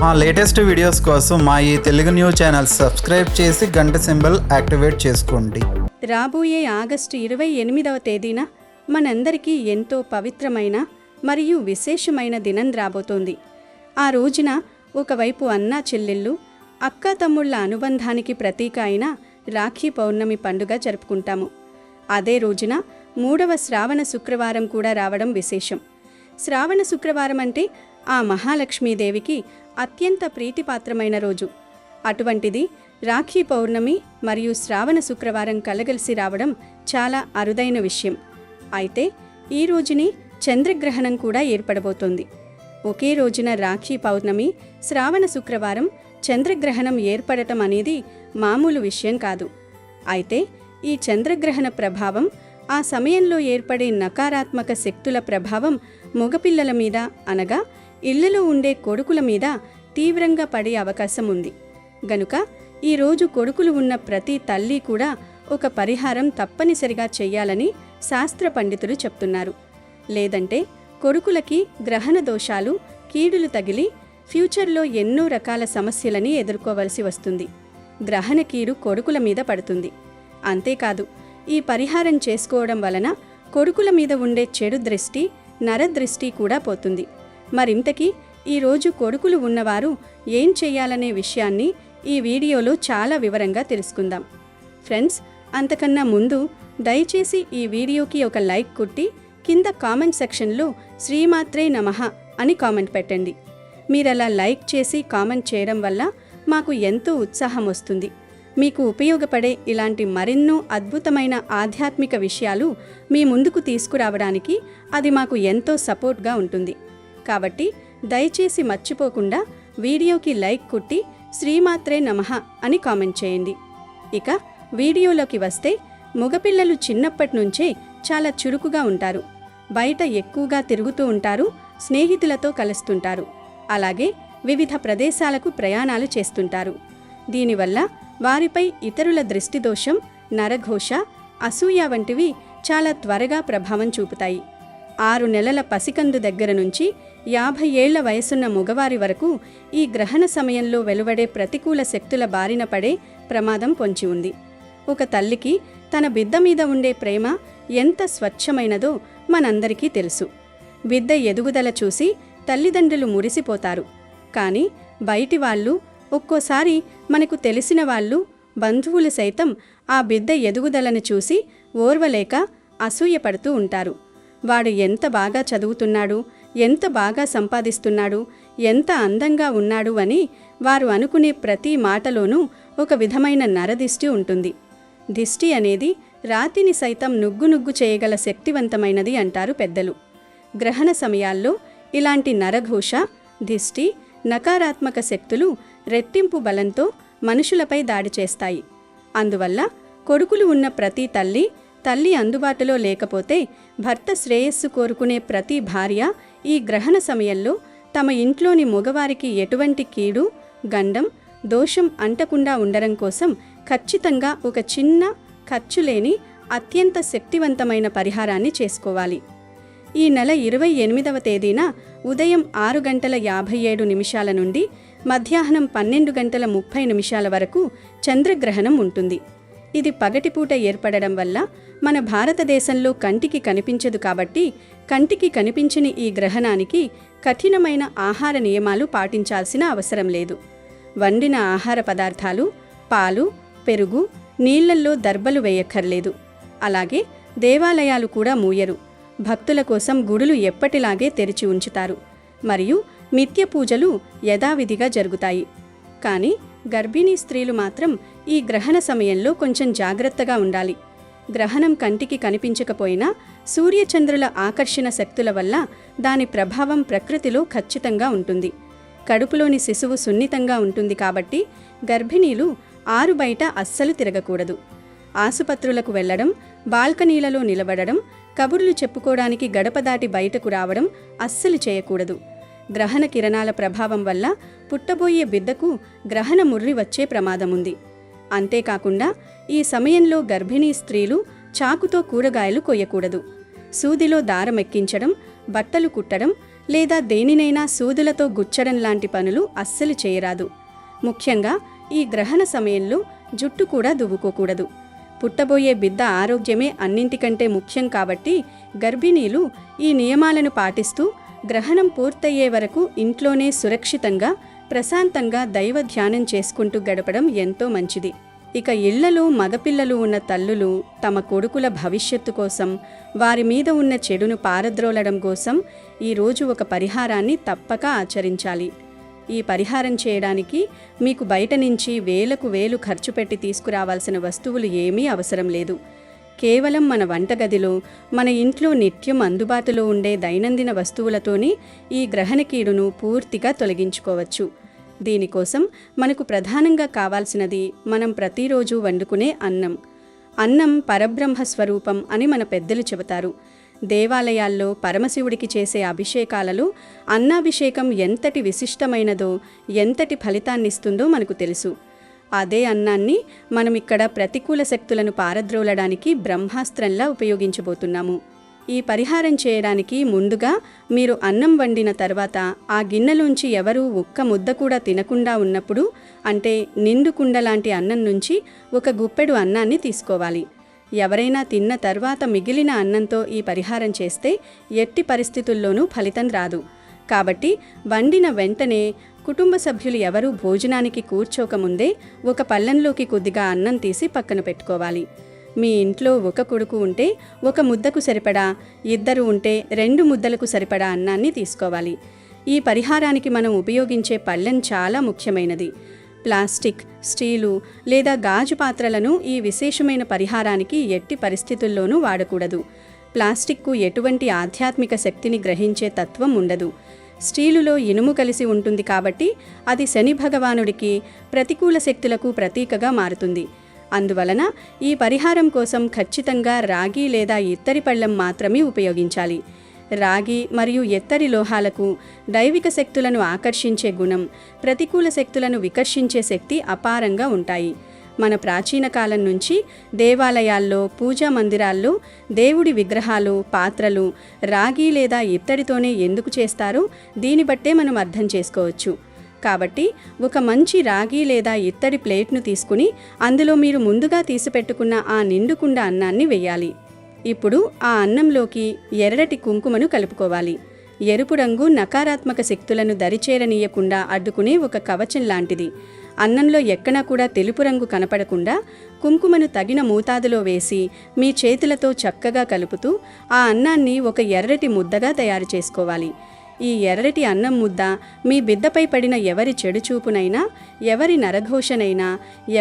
మా latest videos కోసం మా ఈ తెలుగు న్యూస్ ఛానల్ సబ్స్క్రైబ్ చేసి గంట సింబల్ యాక్టివేట్ చేసుకోండి. రాబోయే ఆగస్టు 28వ తేదీన మనందరికీ ఎంతో పవిత్రమైన మరియు విశేషమైన దినం రాబోతోంది. ఆ రోజున ఒకవైపు అన్నా చెల్లెళ్ళు, అక్కా తమ్ముళ్ల అనుబంధానికి ప్రతీక అయిన రాఖీ పౌర్ణమి పండుగ జరుపుకుంటాము. అదే రోజున 3వ శ్రావణ శుక్రవారం కూడా రావడం విశేషం. శ్రావణ శుక్రవారం అంటే ఆ మహాలక్ష్మీదేవికి అత్యంత ప్రీతిపాత్రమైన రోజు. అటువంటిది రాఖీ పౌర్ణమి మరియు శ్రావణ శుక్రవారం కలగలిసి రావడం చాలా అరుదైన విషయం. అయితే ఈ రోజుని చంద్రగ్రహణం కూడా ఏర్పడబోతోంది. ఒకే రోజున రాఖీ పౌర్ణమి, శ్రావణ శుక్రవారం చంద్రగ్రహణం ఏర్పడటం అనేది మామూలు విషయం కాదు. అయితే ఈ చంద్రగ్రహణ ప్రభావం, ఆ సమయంలో ఏర్పడే నకారాత్మక శక్తుల ప్రభావం మగపిల్లల మీద, అనగా ఇళ్లలో ఉండే కొడుకుల మీద తీవ్రంగా పడే అవకాశం ఉంది. గనుక ఈరోజు కొడుకులు ఉన్న ప్రతి తల్లి కూడా ఒక పరిహారం తప్పనిసరిగా చెయ్యాలని శాస్త్ర పండితులు చెప్తున్నారు. లేదంటే కొడుకులకి గ్రహణ దోషాలు, కీడులు తగిలి ఫ్యూచర్లో ఎన్నో రకాల సమస్యలని ఎదుర్కోవలసి వస్తుంది. గ్రహణ కీడు కొడుకుల మీద పడుతుంది. అంతేకాదు, ఈ పరిహారం చేసుకోవడం వలన కొడుకుల మీద ఉండే చెడు దృష్టి, నరదృష్టి కూడా పోతుంది. మరింతకీ ఈరోజు కొడుకులు ఉన్నవారు ఏం చేయాలనే విషయాన్ని ఈ వీడియోలో చాలా వివరంగా తెలుసుకుందాం. ఫ్రెండ్స్, అంతకన్నా ముందు దయచేసి ఈ వీడియోకి ఒక లైక్ కొట్టి కింద కామెంట్ సెక్షన్లో శ్రీమాత్రే నమః అని కామెంట్ పెట్టండి. మీరలా లైక్ చేసి కామెంట్ చేయడం వల్ల మాకు ఎంతో ఉత్సాహం వస్తుంది. మీకు ఉపయోగపడే ఇలాంటి మరెన్నో అద్భుతమైన ఆధ్యాత్మిక విషయాలు మీ ముందుకు తీసుకురావడానికి అది మాకు ఎంతో సపోర్ట్గా ఉంటుంది. కాబట్టి దయచేసి మర్చిపోకుండా వీడియోకి లైక్ కొట్టి శ్రీమాత్రే నమః అని కామెంట్ చేయండి. ఇక వీడియోలోకి వస్తే, మగపిల్లలు చిన్నప్పటి నుంచే చాలా చురుకుగా ఉంటారు. బయట ఎక్కువగా తిరుగుతూ ఉంటారు, స్నేహితులతో కలుస్తుంటారు. అలాగే వివిధ ప్రదేశాలకు ప్రయాణాలు చేస్తుంటారు. దీనివల్ల వారిపై ఇతరుల దృష్టి దోషం, నరఘోష, అసూయ వంటివి చాలా త్వరగా ప్రభావం చూపుతాయి. 6 నెలల పసికందు దగ్గర నుంచి 50 ఏళ్ల వయసున్న మగవారి వరకు ఈ గ్రహణ సమయంలో వెలువడే ప్రతికూల శక్తుల బారిన పడే ప్రమాదం పొంచి ఉంది. ఒక తల్లికి తన బిడ్డ మీద ఉండే ప్రేమ ఎంత స్వచ్ఛమైనదో మనందరికీ తెలుసు. బిడ్డ ఎదుగుదల చూసి తల్లిదండ్రులు మురిసిపోతారు. కానీ బయటి వాళ్ళు, ఒక్కోసారి మనకు తెలిసిన వాళ్ళు, బంధువులు సైతం ఆ బిడ్డ ఎదుగుదలను చూసి ఓర్వలేక అసూయపడుతూ ఉంటారు. వాడు ఎంత బాగా చదువుతున్నాడు, ఎంత బాగా సంపాదిస్తున్నాడు, ఎంత అందంగా ఉన్నాడు అని వారు అనుకునే ప్రతి మాటలోనూ ఒక విధమైన నరదిష్టి ఉంటుంది. దిష్టి అనేది రాతిని సైతం నుగ్గు చేయగల శక్తివంతమైనది అంటారు పెద్దలు. గ్రహణ సమయాల్లో ఇలాంటి నరఘోష, దిష్టి, నకారాత్మక శక్తులు రెట్టింపు బలంతో మనుషులపై దాడి చేస్తాయి. అందువల్ల కొడుకులు ఉన్న ప్రతి తల్లి అందుబాటులో లేకపోతే భర్త శ్రేయస్సు కోరుకునే ప్రతి భార్య ఈ గ్రహణ సమయంలో తమ ఇంట్లోని మగవారికి ఎటువంటి కీడు, గండం, దోషం అంటకుండా ఉండడం కోసం ఖచ్చితంగా ఒక చిన్న, ఖర్చు లేని, అత్యంత శక్తివంతమైన పరిహారాన్ని చేసుకోవాలి. ఈ నెల 28వ తేదీన ఉదయం 6:57 నుండి మధ్యాహ్నం 12:30 వరకు చంద్రగ్రహణం ఉంటుంది. ఇది పగటిపూట ఏర్పడడం వల్ల మన భారతదేశంలో కంటికి కనిపించదు. కాబట్టి కంటికి కనిపించని ఈ గ్రహణానికి కఠినమైన ఆహార నియమాలు పాటించాల్సిన అవసరం లేదు. వండిన ఆహార పదార్థాలు, పాలు, పెరుగు, నీళ్లల్లో దర్బలు వేయక్కర్లేదు. అలాగే దేవాలయాలు కూడా మూయరు. భక్తుల కోసం గుడులు ఎప్పటిలాగే తెరిచి ఉంచుతారు. మరియు నిత్య పూజలు యథావిధిగా జరుగుతాయి. కానీ గర్భిణీ స్త్రీలు మాత్రం ఈ గ్రహణ సమయంలో కొంచెం జాగ్రత్తగా ఉండాలి. గ్రహణం కంటికి కనిపించకపోయినా సూర్యచంద్రుల ఆకర్షణ శక్తుల వల్ల దాని ప్రభావం ప్రకృతిలో ఖచ్చితంగా ఉంటుంది. కడుపులోని శిశువు సున్నితంగా ఉంటుంది. కాబట్టి గర్భిణీలు ఆరు బయట అస్సలు తిరగకూడదు. ఆసుపత్రులకు వెళ్లడం, బాల్కనీలలో నిలబడడం, కబుర్లు చెప్పుకోవడానికి గడప దాటి బయటకు రావడం అస్సలు చేయకూడదు. గ్రహణ కిరణాల ప్రభావం వల్ల పుట్టబోయే బిడ్డకు గ్రహణ ముర్రి వచ్చే ప్రమాదముంది. అంతేకాకుండా ఈ సమయంలో గర్భిణీ స్త్రీలు చాకుతో కూరగాయలు కొయ్యకూడదు. సూదిలో దారం ఎక్కించడం, బట్టలు కుట్టడం లేదా దేనినైనా సూదులతో గుచ్చడం లాంటి పనులు అస్సలు చేయరాదు. ముఖ్యంగా ఈ గ్రహణ సమయంలో జుట్టు కూడా దువ్వుకోకూడదు. పుట్టబోయే బిడ్డ ఆరోగ్యమే అన్నింటికంటే ముఖ్యం కాబట్టి గర్భిణీలు ఈ నియమాలను పాటిస్తూ గ్రహణం పూర్తయ్యే వరకు ఇంట్లోనే సురక్షితంగా ప్రశాంతంగా దైవ ధ్యానం చేసుకుంటూ గడపడం ఎంతో మంచిది. ఇక ఇళ్లలో మగపిల్లలు ఉన్న తల్లులు తమ కొడుకుల భవిష్యత్తు కోసం, వారి మీద ఉన్న చెడును పారద్రోలడం కోసం ఈరోజు ఒక పరిహారాన్ని తప్పక ఆచరించాలి. ఈ పరిహారం చేయడానికి మీకు బయట నుంచి వేలకు వేలు ఖర్చు పెట్టి తీసుకురావాల్సిన వస్తువులు ఏమీ అవసరం లేదు. కేవలం మన వంటగదిలో, మన ఇంట్లో నిత్యం అందుబాటులో ఉండే దైనందిన వస్తువులతోనే ఈ గ్రహణకీడును పూర్తిగా తొలగించుకోవచ్చు. దీనికోసం మనకు ప్రధానంగా కావాల్సినది మనం ప్రతిరోజు వండుకునే అన్నం. అన్నం పరబ్రహ్మ స్వరూపం అని మన పెద్దలు చెబుతారు. దేవాలయాల్లో పరమశివుడికి చేసే అభిషేకాలలో అన్నాభిషేకం ఎంతటి విశిష్టమైనదో, ఎంతటి ఫలితాన్నిస్తుందో మనకు తెలుసు. అదే అన్నాన్ని మనం ఇక్కడ ప్రతికూల శక్తులను పారద్రోలడానికి బ్రహ్మాస్త్రంలా ఉపయోగించబోతున్నాము. ఈ పరిహారం చేయడానికి ముందుగా మీరు అన్నం వండిన తర్వాత ఆ గిన్నెలోంచి ఎవరూ ఒక్క ముద్ద కూడా తినకుండా ఉన్నప్పుడు, అంటే నిండు కుండ లాంటి అన్నం నుంచి ఒక గుప్పెడు అన్నాన్ని తీసుకోవాలి. ఎవరైనా తిన్న తర్వాత మిగిలిన అన్నంతో ఈ పరిహారం చేస్తే ఎట్టి పరిస్థితుల్లోనూ ఫలితం రాదు. కాబట్టి వండిన వెంటనే కుటుంబ సభ్యులు ఎవరూ భోజనానికి కూర్చోకముందే ఒక పళ్ళెంలోకి కొద్దిగా అన్నం తీసి పక్కన పెట్టుకోవాలి. మీ ఇంట్లో ఒక కొడుకు ఉంటే ఒక ముద్దకు సరిపడా, ఇద్దరు ఉంటే 2 ముద్దలకు సరిపడా అన్నాన్ని తీసుకోవాలి. ఈ పరిహారానికి మనం ఉపయోగించే పళ్ళెం చాలా ముఖ్యమైనది. ప్లాస్టిక్, స్టీలు లేదా గాజు పాత్రలను ఈ విశేషమైన పరిహారానికి ఎట్టి పరిస్థితుల్లోనూ వాడకూడదు. ప్లాస్టిక్కు ఎటువంటి ఆధ్యాత్మిక శక్తిని గ్రహించే తత్వం ఉండదు. స్టీలులో ఇనుము కలిసి ఉంటుంది కాబట్టి అది శని భగవానుడికి, ప్రతికూల శక్తులకు ప్రతీకగా మారుతుంది. అందువలన ఈ పరిహారం కోసం ఖచ్చితంగా రాగి లేదా ఇత్తడి పళ్ళెం మాత్రమే ఉపయోగించాలి. రాగి మరియు ఇత్తడి లోహాలకు దైవిక శక్తులను ఆకర్షించే గుణం, ప్రతికూల శక్తులను వికర్షించే శక్తి అపారంగా ఉంటాయి. మన ప్రాచీన కాలం నుంచి దేవాలయాల్లో, పూజా మందిరాల్లో దేవుడి విగ్రహాలు, పాత్రలు రాగి లేదా ఇత్తడితోనే ఎందుకు చేస్తారో దీన్ని బట్టే మనం అర్థం చేసుకోవచ్చు. కాబట్టి ఒక మంచి రాగి లేదా ఇత్తడి ప్లేట్ను తీసుకుని అందులో మీరు ముందుగా తీసిపెట్టుకున్న ఆ నిండుకుండ అన్నాన్ని వెయ్యాలి. ఇప్పుడు ఆ అన్నంలోకి ఎర్రటి కుంకుమను కలుపుకోవాలి. ఎరుపు రంగు నకారాత్మక శక్తులను దరిచేరనీయకుండా అడ్డుకునే ఒక కవచం లాంటిది. అన్నంలో ఎక్కడా కూడా తెలుపు రంగు కనపడకుండా కుంకుమను తగిన మోతాదులో వేసి మీ చేతులతో చక్కగా కలుపుతూ ఆ అన్నాన్ని ఒక ఎర్రటి ముద్దగా తయారు చేసుకోవాలి. ఈ ఎర్రటి అన్నం ముద్ద మీ బిడ్డపై పడిన ఎవరి చెడుచూపునైనా, ఎవరి నరఘోషనైనా,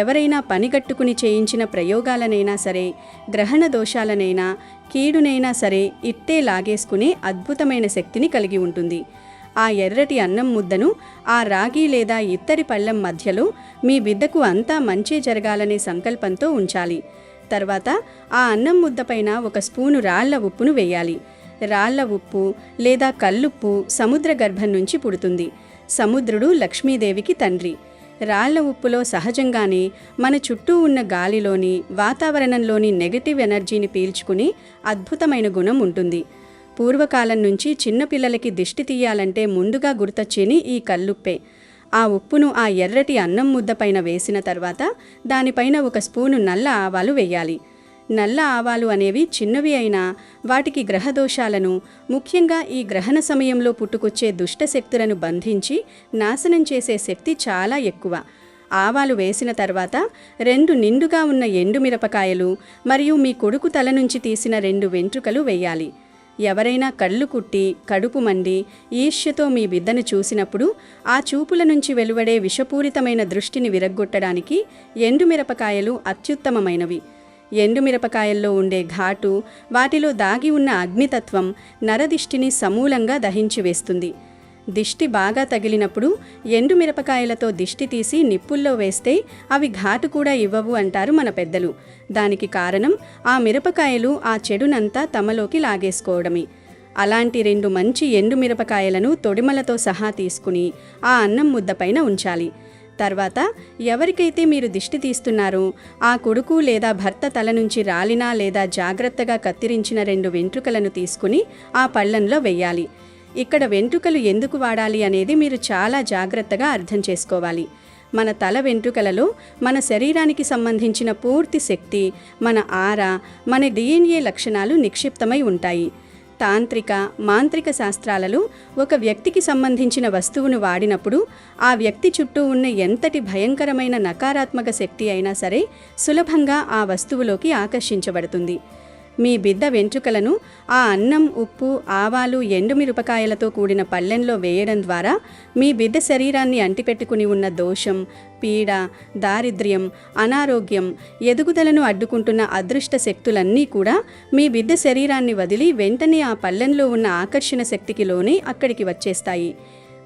ఎవరైనా పనిగట్టుకుని చేయించిన ప్రయోగాలనైనా సరే, గ్రహణ దోషాలనైనా, కీడునైనా సరే ఇట్టే లాగేసుకునే అద్భుతమైన శక్తిని కలిగి ఉంటుంది. ఆ ఎర్రటి అన్నం ముద్దను ఆ రాగి లేదా ఇత్తడి పళ్ళెం మధ్యలో మీ బిడ్డకు అంతా మంచి జరగాలనే సంకల్పంతో ఉంచాలి. తర్వాత ఆ అన్నం ముద్దపైన ఒక స్పూను రాళ్ల ఉప్పును వేయాలి. రాళ్ల ఉప్పు లేదా కల్లుప్పు సముద్ర గర్భం నుంచి పుడుతుంది. సముద్రుడు లక్ష్మీదేవికి తండ్రి. రాళ్ల ఉప్పులో సహజంగానే మన చుట్టూ ఉన్న గాలిలోని, వాతావరణంలోని నెగటివ్ ఎనర్జీని పీల్చుకుని అద్భుతమైన గుణం ఉంటుంది. పూర్వకాలం నుంచి చిన్నపిల్లలకి దిష్టి తీయాలంటే ముందుగా గుర్తొచ్చేని ఈ కల్లుప్పే. ఆ ఉప్పును ఆ ఎర్రటి అన్నం ముద్దపైన వేసిన తర్వాత దానిపైన ఒక స్పూను నల్ల ఆవాలు వేయాలి. నల్ల ఆవాలు అనేవి చిన్నవి అయినా వాటికి గ్రహదోషాలను, ముఖ్యంగా ఈ గ్రహణ సమయంలో పుట్టుకొచ్చే దుష్టశక్తులను బంధించి నాశనం చేసే శక్తి చాలా ఎక్కువ. ఆవాలు వేసిన తర్వాత 2 నిండుగా ఉన్న ఎండుమిరపకాయలు మరియు మీ కొడుకు తల నుంచి తీసిన 2 వెంట్రుకలు వేయాలి. ఎవరైనా కళ్ళు కుట్టి, కడుపు మండి, ఈర్ష్యతో మీ బిడ్డను చూసినప్పుడు ఆ చూపుల నుంచి వెలువడే విషపూరితమైన దృష్టిని విరగ్గొట్టడానికి ఎండుమిరపకాయలు అత్యుత్తమమైనవి. ఎండుమిరపకాయల్లో ఉండే ఘాటు, వాటిలో దాగి ఉన్న అగ్నితత్వం నరదిష్టిని సమూలంగా దహించి వేస్తుంది. దిష్టి బాగా తగిలినప్పుడు ఎండుమిరపకాయలతో దిష్టి తీసి నిప్పుల్లో వేస్తే అవి ఘాటు కూడా ఇవ్వవు అంటారు మన పెద్దలు. దానికి కారణం ఆ మిరపకాయలు ఆ చెడునంతా తమలోకి లాగేసుకోవడమే. అలాంటి 2 మంచి ఎండుమిరపకాయలను తొడిమలతో సహా తీసుకుని ఆ అన్నం ముద్దపైన ఉంచాలి. తర్వాత ఎవరికైతే మీరు దిష్టి తీస్తున్నారో ఆ కొడుకు లేదా భర్త తల నుంచి రాలిన లేదా జాగ్రత్తగా కత్తిరించిన 2 వెంట్రుకలను తీసుకుని ఆ పళ్ళెంలో వెయ్యాలి. ఇక్కడ వెంట్రుకలు ఎందుకు వాడాలి అనేది మీరు చాలా జాగ్రత్తగా అర్థం చేసుకోవాలి. మన తల వెంట్రుకలలో మన శరీరానికి సంబంధించిన పూర్తి శక్తి, మన ఆరా, మన DNA లక్షణాలు నిక్షిప్తమై ఉంటాయి. తాంత్రిక, మాంత్రిక శాస్త్రాలలో ఒక వ్యక్తికి సంబంధించిన వస్తువును వాడినప్పుడు ఆ వ్యక్తి చుట్టూ ఉన్న ఎంతటి భయంకరమైన నకారాత్మక శక్తి అయినా సరే సులభంగా ఆ వస్తువులోకి ఆకర్షించబడుతుంది. మీ బిడ్డ వెంట్రుకలను ఆ అన్నం, ఉప్పు, ఆవాలు, ఎండుమిరపకాయలతో కూడిన పళ్ళెంలో వేయడం ద్వారా మీ బిడ్డ శరీరాన్ని అంటిపెట్టుకుని ఉన్న దోషం, పీడ, దారిద్ర్యం, అనారోగ్యం, ఎదుగుదలను అడ్డుకుంటున్న అదృష్ట శక్తులన్నీ కూడా మీ బిడ్డ శరీరాన్ని వదిలి వెంటనే ఆ పళ్ళెంలో ఉన్న ఆకర్షణ శక్తికి లోనే అక్కడికి వచ్చేస్తాయి.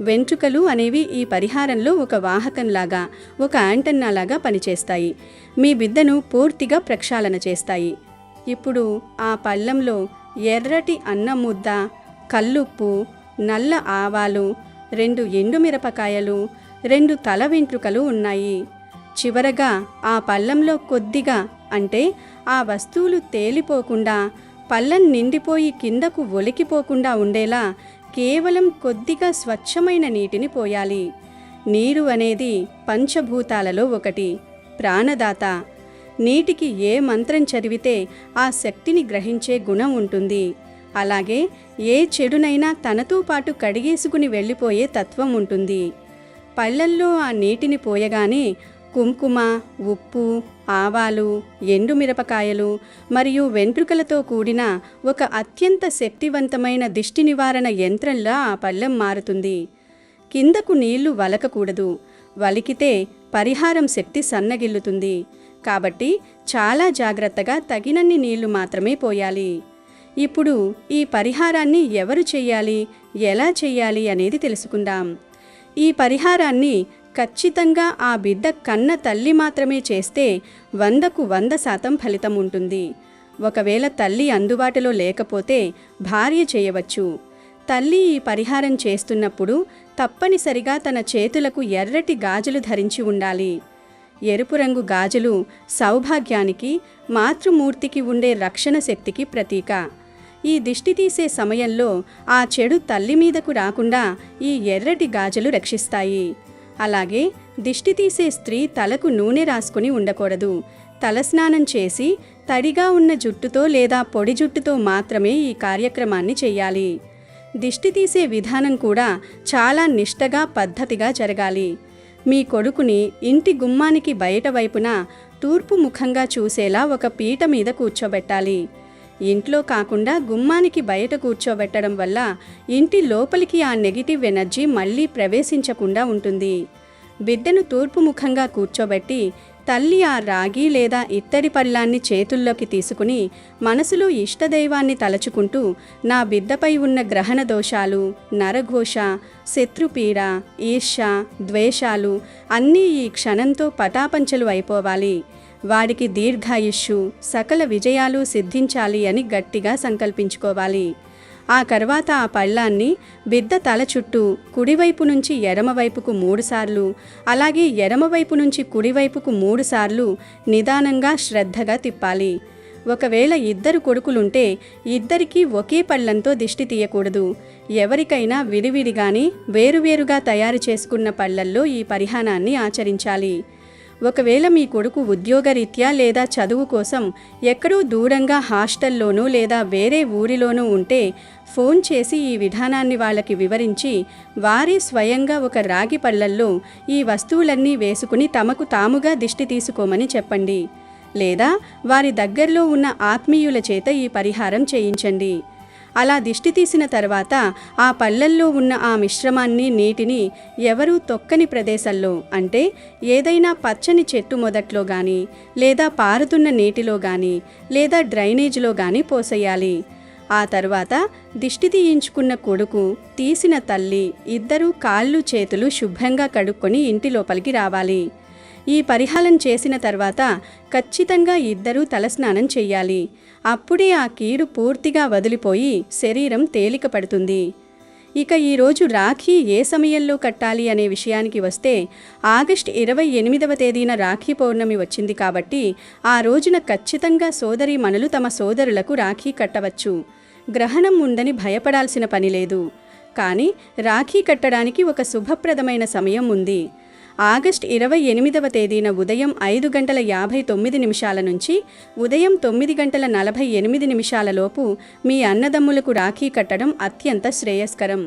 వెంట్రుకలు అనేవి ఈ పరిహారంలో ఒక వాహకంలాగా, ఒక యాంటన్నాలాగా పనిచేస్తాయి. మీ బిడ్డను పూర్తిగా ప్రక్షాళన చేస్తాయి. ఇప్పుడు ఆ పళ్ళెంలో ఎర్రటి అన్నం ముద్ద, కల్లుప్పు, నల్ల ఆవాలు, 2 ఎండుమిరపకాయలు, 2 తల వెంట్రుకలు ఉన్నాయి. చివరగా ఆ పళ్ళెంలో కొద్దిగా, అంటే ఆ వస్తువులు తేలిపోకుండా, పళ్ళెం నిండిపోయి కిందకు ఒలికిపోకుండా ఉండేలా కేవలం కొద్దిగా స్వచ్ఛమైన నీటిని పోయాలి. నీరు అనేది పంచభూతాలలో ఒకటి, ప్రాణదాత. నీటికి ఏ మంత్రం చదివితే ఆ శక్తిని గ్రహించే గుణం ఉంటుంది. అలాగే ఏ చెడునైనా తనతో పాటు కడిగేసుకుని వెళ్ళిపోయే తత్వం ఉంటుంది. పళ్ళల్లో ఆ నీటిని పోయగానే కుంకుమ, ఉప్పు, ఆవాలు, ఎండుమిరపకాయలు మరియు వెంట్రుకలతో కూడిన ఒక అత్యంత శక్తివంతమైన దిష్టి నివారణ యంత్రంలా ఆ పళ్ళెం మారుతుంది. కిందకు నీళ్లు వలకకూడదు. వలికితే పరిహారం శక్తి సన్నగిల్లుతుంది. కాబట్టి చాలా జాగ్రత్తగా తగినన్ని నీళ్లు మాత్రమే పోయాలి. ఇప్పుడు ఈ పరిహారాన్ని ఎవరు చెయ్యాలి, ఎలా చెయ్యాలి అనేది తెలుసుకుందాం. ఈ పరిహారాన్ని ఖచ్చితంగా ఆ బిడ్డ కన్న తల్లి మాత్రమే చేస్తే 100కు 100% ఫలితం ఉంటుంది. ఒకవేళ తల్లి అందుబాటులో లేకపోతే భార్య చేయవచ్చు. తల్లి ఈ పరిహారం చేస్తున్నప్పుడు తప్పనిసరిగా తన చేతులకు ఎర్రటి గాజులు ధరించి ఉండాలి. ఎరుపు రంగు గాజులు సౌభాగ్యానికి, మాతృమూర్తికి ఉండే రక్షణ శక్తికి ప్రతీక. ఈ దిష్టి తీసే సమయంలో ఆ చెడు తల్లి మీదకు రాకుండా ఈ ఎర్రటి గాజులు రక్షిస్తాయి. అలాగే దిష్టి తీసే స్త్రీ తలకు నూనె రాసుకుని ఉండకూడదు. తలస్నానం చేసి తడిగా ఉన్న జుట్టుతో లేదా పొడి జుట్టుతో మాత్రమే ఈ కార్యక్రమాన్ని చెయ్యాలి. దిష్టి తీసే విధానం కూడా చాలా నిష్టగా, పద్ధతిగా జరగాలి. మీ కొడుకుని ఇంటి గుమ్మానికి బయట వైపున తూర్పు ముఖంగా చూసేలా ఒక పీట మీద కూర్చోబెట్టాలి. ఇంట్లో కాకుండా గుమ్మానికి బయట కూర్చోబెట్టడం వల్ల ఇంటి లోపలికి ఆ నెగిటివ్ ఎనర్జీ మళ్ళీ ప్రవేశించకుండా ఉంటుంది. బిడ్డను తూర్పు ముఖంగా కూర్చోబెట్టి తల్లి ఆ రాగి లేదా ఇత్తడి పళ్ళాన్ని చేతుల్లోకి తీసుకుని మనసులో ఇష్టదైవాన్ని తలచుకుంటూ నా బిడ్డపై ఉన్న గ్రహణ దోషాలు, నరఘోష, శత్రుపీడ, ఈర్ష్య, ద్వేషాలు అన్నీ ఈ క్షణంతో పటాపంచలు అయిపోవాలి. వాడికి దీర్ఘాయుష్షు, సకల విజయాలు సిద్ధించాలి అని గట్టిగా సంకల్పించుకోవాలి. ఆ తర్వాత ఆ పళ్ళాన్ని బిడ్డ తల చుట్టూ కుడివైపు నుంచి ఎడమవైపుకు 3 సార్లు, అలాగే ఎడమవైపు నుంచి కుడివైపుకు 3 సార్లు నిదానంగా, శ్రద్ధగా తిప్పాలి. ఒకవేళ 2 కొడుకులుంటే ఇద్దరికీ ఒకే పళ్ళంతో దిష్టి తీయకూడదు. ఎవరికైనా విడివిడిగాని వేరువేరుగా తయారు చేసుకున్న పళ్ళల్లో ఈ పరిహారాన్ని ఆచరించాలి. ఒకవేళ మీ కొడుకు ఉద్యోగరీత్యా లేదా చదువు కోసం ఎక్కడో దూరంగా హాస్టల్లోనూ లేదా వేరే ఊరిలోనూ ఉంటే ఫోన్ చేసి ఈ విధానాన్ని వాళ్ళకి వివరించి వారే స్వయంగా ఒక రాగి పళ్ళల్లో ఈ వస్తువులన్నీ వేసుకుని తమకు తాముగా దిష్టి తీసుకోమని చెప్పండి. లేదా వారి దగ్గరలో ఉన్న ఆత్మీయుల చేత ఈ పరిహారం చేయించండి. అలా దిష్టి తీసిన తర్వాత ఆ పళ్ళల్లో ఉన్న ఆ మిశ్రమాన్ని, నీటిని ఎవరూ తొక్కని ప్రదేశంలో, అంటే ఏదైనా పచ్చని చెట్టు మొదట్లో కానీ, లేదా పారుతున్న నీటిలో కానీ, లేదా డ్రైనేజ్లో కానీ పోసేయాలి. ఆ తర్వాత దిష్టి తీయించుకున్న కొడుకు, తీసిన తల్లి ఇద్దరూ కాళ్ళు చేతులు శుభ్రంగా కడుక్కొని ఇంటి లోపలికి రావాలి. ఈ పరిహారం చేసిన తర్వాత ఖచ్చితంగా ఇద్దరూ తలస్నానం చెయ్యాలి. అప్పుడే ఆ కీడు పూర్తిగా వదిలిపోయి శరీరం తేలిక పడుతుంది. ఇక ఈరోజు రాఖీ ఏ సమయంలో కట్టాలి అనే విషయానికి వస్తే, ఆగస్టు 28వ తేదీన రాఖీ పౌర్ణమి వచ్చింది కాబట్టి ఆ రోజున ఖచ్చితంగా సోదరీమణులు తమ సోదరులకు రాఖీ కట్టవచ్చు. గ్రహణం ఉందని భయపడాల్సిన పని లేదు. కానీ రాఖీ కట్టడానికి ఒక శుభప్రదమైన సమయం ఉంది. ఆగస్టు 28వ తేదీన ఉదయం 5:59 నుంచి ఉదయం 9:48 లోపు మీ అన్నదమ్ములకు రాఖీ కట్టడం అత్యంత శ్రేయస్కరం.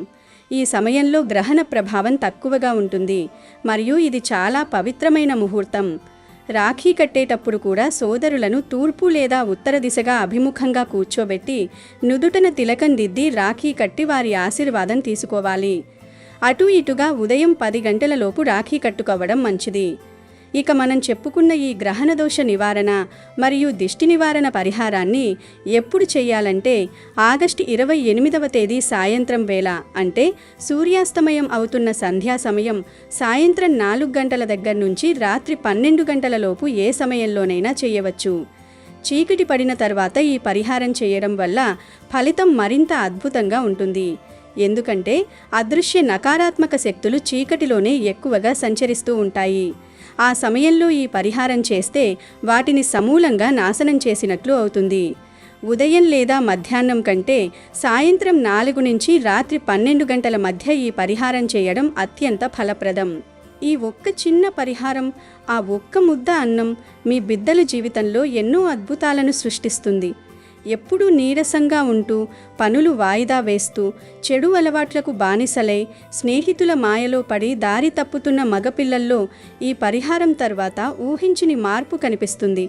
ఈ సమయంలో గ్రహణ ప్రభావం తక్కువగా ఉంటుంది మరియు ఇది చాలా పవిత్రమైన ముహూర్తం. రాఖీ కట్టేటప్పుడు కూడా సోదరులను తూర్పు లేదా ఉత్తర దిశగా అభిముఖంగా కూర్చోబెట్టి నుదుటన తిలకం దిద్ది రాఖీ కట్టి వారి ఆశీర్వాదం తీసుకోవాలి. అటు ఇటుగా ఉదయం 10 గంటలలోపు రాఖీ కట్టుకోవడం మంచిది. ఇక మనం చెప్పుకున్న ఈ గ్రహణ దోష నివారణ మరియు దిష్టి నివారణ పరిహారాన్ని ఎప్పుడు చేయాలంటే ఆగస్టు 28వ తేదీ సాయంత్రం వేళ, అంటే సూర్యాస్తమయం అవుతున్న సంధ్యా సమయం, సాయంత్రం 4 గంటల దగ్గర నుంచి రాత్రి 12 గంటల లోపు ఏ సమయంలోనైనా చేయవచ్చు. చీకటి పడిన తర్వాత ఈ పరిహారం చేయడం వల్ల ఫలితం మరింత అద్భుతంగా ఉంటుంది. ఎందుకంటే అదృశ్య నకారాత్మక శక్తులు చీకటిలోనే ఎక్కువగా సంచరిస్తూ ఉంటాయి. ఆ సమయంలో ఈ పరిహారం చేస్తే వాటిని సమూలంగా నాశనం చేసినట్లు అవుతుంది. ఉదయం లేదా మధ్యాహ్నం కంటే సాయంత్రం 4 నుంచి రాత్రి 12 గంటల మధ్య ఈ పరిహారం చేయడం అత్యంత ఫలప్రదం. ఈ ఒక్క చిన్న పరిహారం, ఆ ఒక్క ముద్ద అన్నం మీ బిడ్డల జీవితంలో ఎన్నో అద్భుతాలను సృష్టిస్తుంది. ఎప్పుడూ నీరసంగా ఉంటూ, పనులు వాయిదా వేస్తూ, చెడు అలవాట్లకు బానిసలై, స్నేహితుల మాయలో పడి దారి తప్పుతున్న మగపిల్లల్లో ఈ పరిహారం తర్వాత ఊహించని మార్పు కనిపిస్తుంది.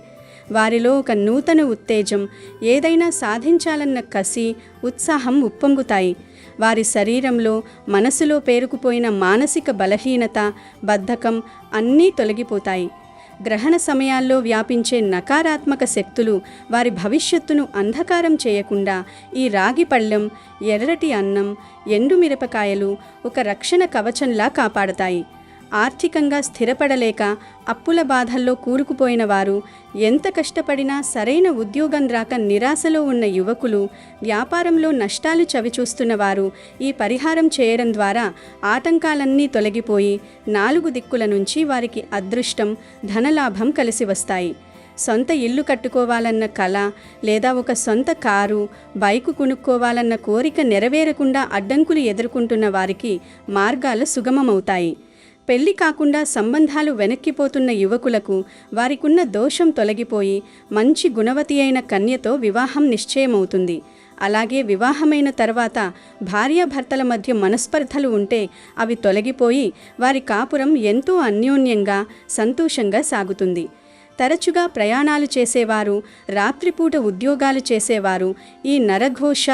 వారిలో ఒక నూతన ఉత్తేజం, ఏదైనా సాధించాలన్న కసి, ఉత్సాహం ఉప్పొంగుతాయి. వారి శరీరంలో, మనసులో పేరుకుపోయిన మానసిక బలహీనత, బద్ధకం అన్నీ తొలగిపోతాయి. గ్రహణ సమయాల్లో వ్యాపించే నకారాత్మక శక్తులు వారి భవిష్యత్తును అంధకారం చేయకుండా ఈ రాగి పళ్ళెం, ఎర్రటి అన్నం, ఎండుమిరపకాయలు ఒక రక్షణ కవచంలా కాపాడతాయి. ఆర్థికంగా స్థిరపడలేక అప్పుల బాధల్లో కూరుకుపోయిన వారు, ఎంత కష్టపడినా సరైన ఉద్యోగం రాక నిరాశలో ఉన్న యువకులు, వ్యాపారంలో నష్టాలు చవిచూస్తున్న వారు ఈ పరిహారం చేయడం ద్వారా ఆటంకాలన్నీ తొలగిపోయి 4 దిక్కుల నుంచి వారికి అదృష్టం, ధనలాభం కలిసి వస్తాయి. సొంత ఇల్లు కట్టుకోవాలన్న కల లేదా ఒక సొంత కారు, బైకు కొనుక్కోవాలన్న కోరిక నెరవేరకుండా అడ్డంకులు ఎదుర్కొంటున్న వారికి మార్గాలు సుగమమవుతాయి. పెళ్లి కాకుండా సంబంధాలు వెనక్కిపోతున్న యువకులకు వారికున్న దోషం తొలగిపోయి మంచి గుణవతి అయిన కన్యతో వివాహం నిశ్చయమవుతుంది. అలాగే వివాహమైన తర్వాత భార్యాభర్తల మధ్య మనస్పర్ధలు ఉంటే అవి తొలగిపోయి వారి కాపురం ఎంతో అన్యోన్యంగా, సంతోషంగా సాగుతుంది. తరచుగా ప్రయాణాలు చేసేవారు, రాత్రిపూట ఉద్యోగాలు చేసేవారు ఈ నరఘోష,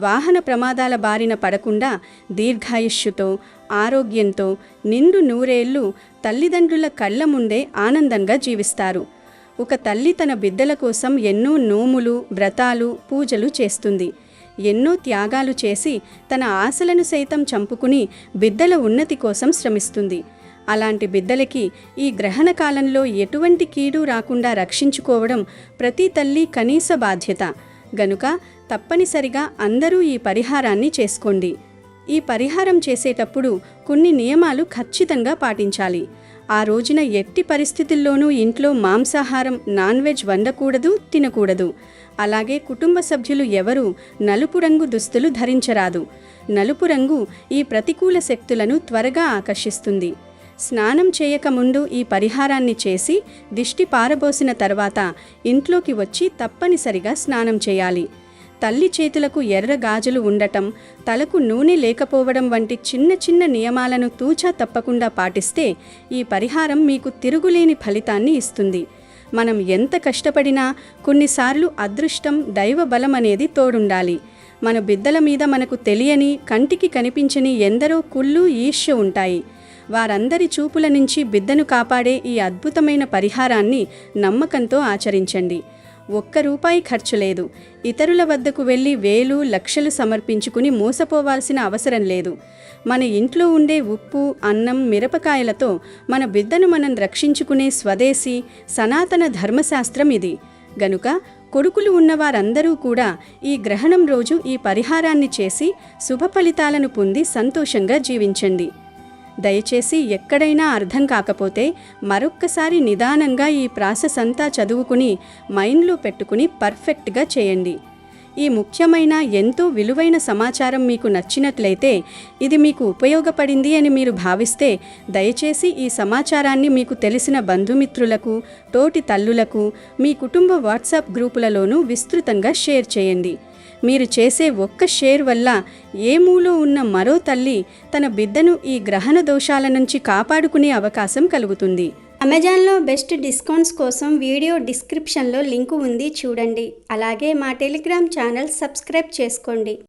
వాహన ప్రమాదాల బారిన పడకుండా దీర్ఘాయుష్యుతో, ఆరోగ్యంతో నిండు 100 ఏళ్ళు తల్లిదండ్రుల కళ్ళ ముందే ఆనందంగా జీవిస్తారు. ఒక తల్లి తన బిడ్డల కోసం ఎన్నో నోములు, వ్రతాలు, పూజలు చేస్తుంది. ఎన్నో త్యాగాలు చేసి తన ఆశలను సైతం చంపుకుని బిడ్డల ఉన్నతి కోసం శ్రమిస్తుంది. అలాంటి బిడ్డలకి ఈ గ్రహణ కాలంలో ఎటువంటి కీడు రాకుండా రక్షించుకోవడం ప్రతి తల్లి కనీస బాధ్యత. గనుక తప్పనిసరిగా అందరూ ఈ పరిహారాన్ని చేసుకోండి. ఈ పరిహారం చేసేటప్పుడు కొన్ని నియమాలు ఖచ్చితంగా పాటించాలి. ఆ రోజున ఎట్టి పరిస్థితుల్లోనూ ఇంట్లో మాంసాహారం, నాన్ వెజ్ వండకూడదు, తినకూడదు. అలాగే కుటుంబ సభ్యులు ఎవరూ నలుపు రంగు దుస్తులు ధరించరాదు. నలుపు రంగు ఈ ప్రతికూల శక్తులను త్వరగా ఆకర్షిస్తుంది. స్నానం చేయకముందు ఈ పరిహారాన్ని చేసి దిష్టి పారబోసిన తర్వాత ఇంట్లోకి వచ్చి తప్పనిసరిగా స్నానం చేయాలి. తల్లి చేతులకు ఎర్ర గాజులు ఉండటం, తలకు నూనె లేకపోవడం వంటి చిన్న చిన్న నియమాలను తూచా తప్పకుండా పాటిస్తే ఈ పరిహారం మీకు తిరుగులేని ఫలితాన్ని ఇస్తుంది. మనం ఎంత కష్టపడినా కొన్నిసార్లు అదృష్టం, దైవ బలం అనేది తోడుండాలి. మన బిడ్డల మీద మనకు తెలియని, కంటికి కనిపించని ఎందరో కుళ్ళు, ఈర్ష్య ఉంటాయి. వారందరి చూపుల నుంచి బిడ్డను కాపాడే ఈ అద్భుతమైన పరిహారాన్ని నమ్మకంతో ఆచరించండి. ₹1 ఖర్చు లేదు. ఇతరుల వద్దకు వెళ్ళి వేలు, లక్షలు సమర్పించుకుని మోసపోవాల్సిన అవసరం లేదు. మన ఇంట్లో ఉండే ఉప్పు, అన్నం, మిరపకాయలతో మన బిడ్డను మనం రక్షించుకునే స్వదేశీ సనాతన ధర్మశాస్త్రం ఇది. గనుక కొడుకులు ఉన్నవారందరూ కూడా ఈ గ్రహణం రోజు ఈ పరిహారాన్ని చేసి శుభ ఫలితాలను పొంది సంతోషంగా జీవించండి. దయచేసి ఎక్కడైనా అర్థం కాకపోతే మరొక్కసారి నిదానంగా ఈ ప్రాసెస్ అంతా చదువుకుని మైండ్లో పెట్టుకుని పర్ఫెక్ట్గా చేయండి. ఈ ముఖ్యమైన ఎంతో విలువైన సమాచారం మీకు నచ్చినట్లయితే, ఇది మీకు ఉపయోగపడింది అని మీరు భావిస్తే, దయచేసి ఈ సమాచారాన్ని మీకు తెలిసిన బంధుమిత్రులకు, తోటి తల్లులకు, మీ కుటుంబ వాట్సాప్ గ్రూపులలోనూ విస్తృతంగా షేర్ చేయండి. మీరు చేసే ఒక్క షేర్ వల్ల ఏ మూలో ఉన్న మరో తల్లి తన బిడ్డను ఈ గ్రహణ దోషాల నుంచి కాపాడుకునే అవకాశం కలుగుతుంది. అమెజాన్లో బెస్ట్ డిస్కౌంట్స్ కోసం వీడియో డిస్క్రిప్షన్లో లింకు ఉంది, చూడండి. అలాగే మా టెలిగ్రామ్ ఛానల్ సబ్స్క్రైబ్ చేసుకోండి.